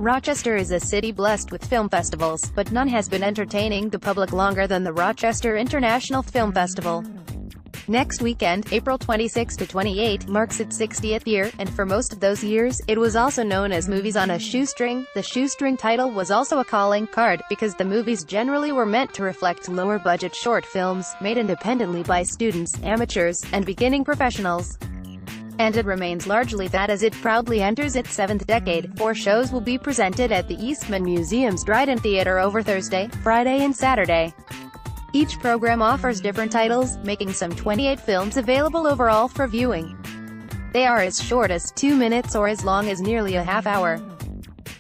Rochester is a city blessed with film festivals, but none has been entertaining the public longer than the Rochester International Film Festival. Next weekend, April 26 to 28, marks its 60th year, and for most of those years, it was also known as Movies on a Shoestring. The shoestring title was also a calling card, because the movies generally were meant to reflect lower-budget short films, made independently by students, amateurs, and beginning professionals. And it remains largely that as it proudly enters its 7th decade. 4 shows will be presented at the Eastman Museum's Dryden Theatre over Thursday, Friday and Saturday. Each program offers different titles, making some 28 films available overall for viewing. They are as short as 2 minutes or as long as nearly a half hour.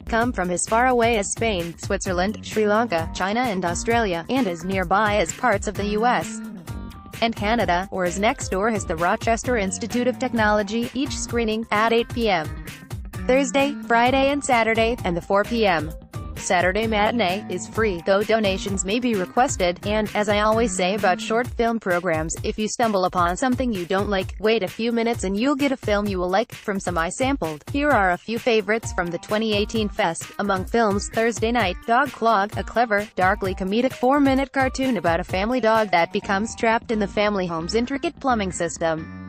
Come from as far away as Spain, Switzerland, Sri Lanka, China and Australia, and as nearby as parts of the U.S. and Canada, or as next door as the Rochester Institute of Technology, each screening, at 8 p.m. Thursday, Friday and Saturday, and the 4 p.m. Saturday matinee is free, though donations may be requested, and, as I always say about short film programs, if you stumble upon something you don't like, wait a few minutes and you'll get a film you will like. From some I sampled, here are a few favorites from the 2018 fest. Among films, Thursday Night, Dog Clog, a clever, darkly comedic 4-minute cartoon about a family dog that becomes trapped in the family home's intricate plumbing system.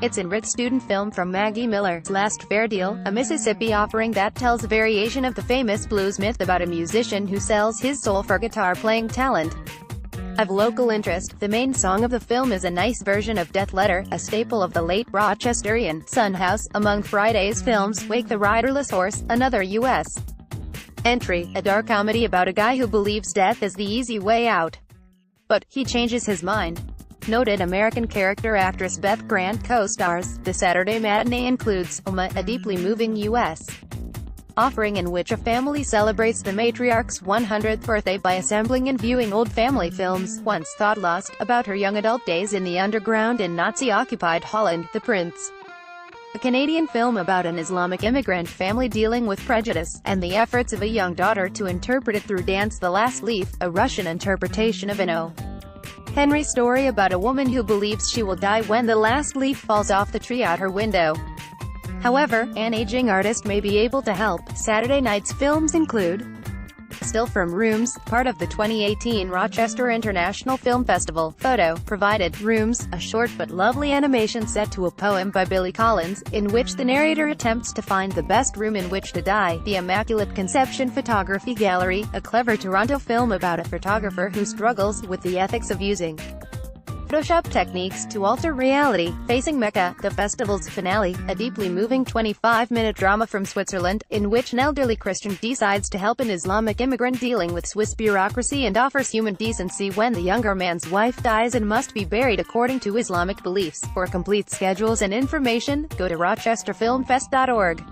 It's an rich student film from Maggie Miller's Last Fair Deal, a Mississippi offering that tells a variation of the famous blues myth about a musician who sells his soul for guitar-playing talent. Of local interest, the main song of the film is a nice version of Death Letter, a staple of the late Rochesterian Son House. Among Friday's films, Wake the Riderless Horse, another U.S. entry, a dark comedy about a guy who believes death is the easy way out. But he changes his mind. Noted American character actress Beth Grant co-stars. The Saturday matinee includes Oma, a deeply moving U.S. offering in which a family celebrates the matriarch's 100th birthday by assembling and viewing old family films, once thought lost, about her young adult days in the underground in Nazi-occupied Holland. The Prince, a Canadian film about an Islamic immigrant family dealing with prejudice, and the efforts of a young daughter to interpret it through Dance the Last Leaf, a Russian interpretation of an O. Henry story about a woman who believes she will die when the last leaf falls off the tree out her window. However, an aging artist may be able to help. Saturday night's films include Still from Rooms, part of the 2018 Rochester International Film Festival. Photo provided. Rooms, a short but lovely animation set to a poem by Billy Collins, in which the narrator attempts to find the best room in which to die. The Immaculate Conception Photography Gallery, a clever Toronto film about a photographer who struggles with the ethics of using Photoshop techniques to alter reality. Facing Mecca, the festival's finale, a deeply moving 25-minute drama from Switzerland, in which an elderly Christian decides to help an Islamic immigrant dealing with Swiss bureaucracy and offers human decency when the younger man's wife dies and must be buried according to Islamic beliefs. For complete schedules and information, go to rochesterfilmfest.org.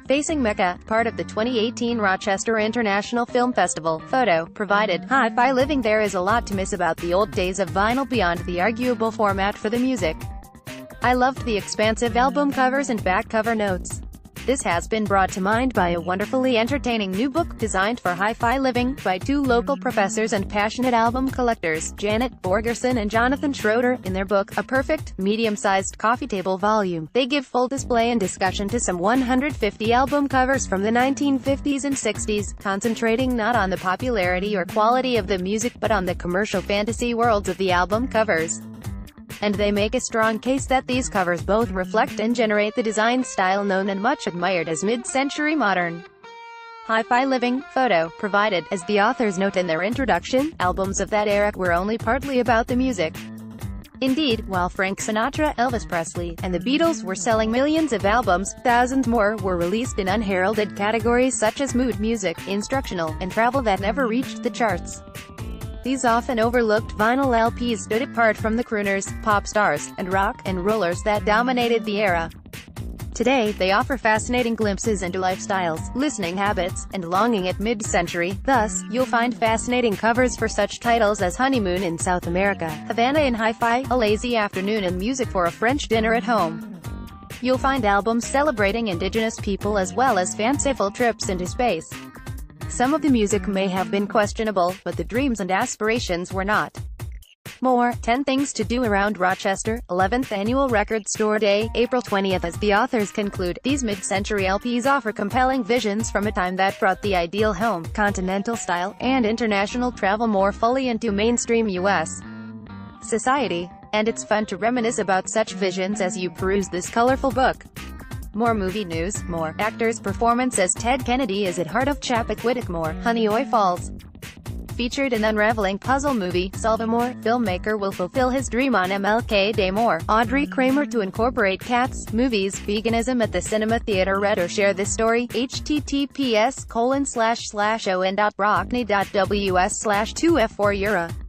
Facing Mecca, part of the 2018 Rochester International Film Festival. Photo provided. Hi-fi living. There is a lot to miss about the old days of vinyl beyond the arguable format for the music. I loved the expansive album covers and back cover notes. This has been brought to mind by a wonderfully entertaining new book designed for hi-fi living, by 2 local professors and passionate album collectors, Janet Borgerson and Jonathan Schroeder. In their book, A Perfect, Medium-Sized Coffee Table Volume, they give full display and discussion to some 150 album covers from the 1950s and 60s, concentrating not on the popularity or quality of the music but on the commercial fantasy worlds of the album covers. And they make a strong case that these covers both reflect and generate the design style known and much admired as mid-century modern hi-fi living. Photo provided. As the authors note in their introduction, albums of that era were only partly about the music. Indeed, while Frank Sinatra, Elvis Presley, and the Beatles were selling millions of albums, thousands more were released in unheralded categories such as mood music, instructional, and travel that never reached the charts. These often overlooked vinyl LPs stood apart from the crooners, pop stars, and rock and rollers that dominated the era. Today, they offer fascinating glimpses into lifestyles, listening habits, and longing at mid-century. Thus, you'll find fascinating covers for such titles as Honeymoon in South America, Havana in Hi-Fi, A Lazy Afternoon, and Music for a French Dinner at Home. You'll find albums celebrating indigenous people as well as fanciful trips into space. Some of the music may have been questionable, but the dreams and aspirations were not. More, 10 Things to Do Around Rochester, 11th Annual Record Store Day, April 20th. As the authors conclude, these mid-century LPs offer compelling visions from a time that brought the ideal home, continental style, and international travel more fully into mainstream U.S. society. And it's fun to reminisce about such visions as you peruse this colorful book. More movie news, more actors' performance as Ted Kennedy is at heart of Chappaquiddick. More, Honeoye Falls featured an unraveling puzzle movie. Salvamore, filmmaker will fulfill his dream on MLK Day. More, Audrey Kramer to incorporate cats, movies, veganism at the cinema theater. Read or share this story. https://on.brockney.ws/2f4euro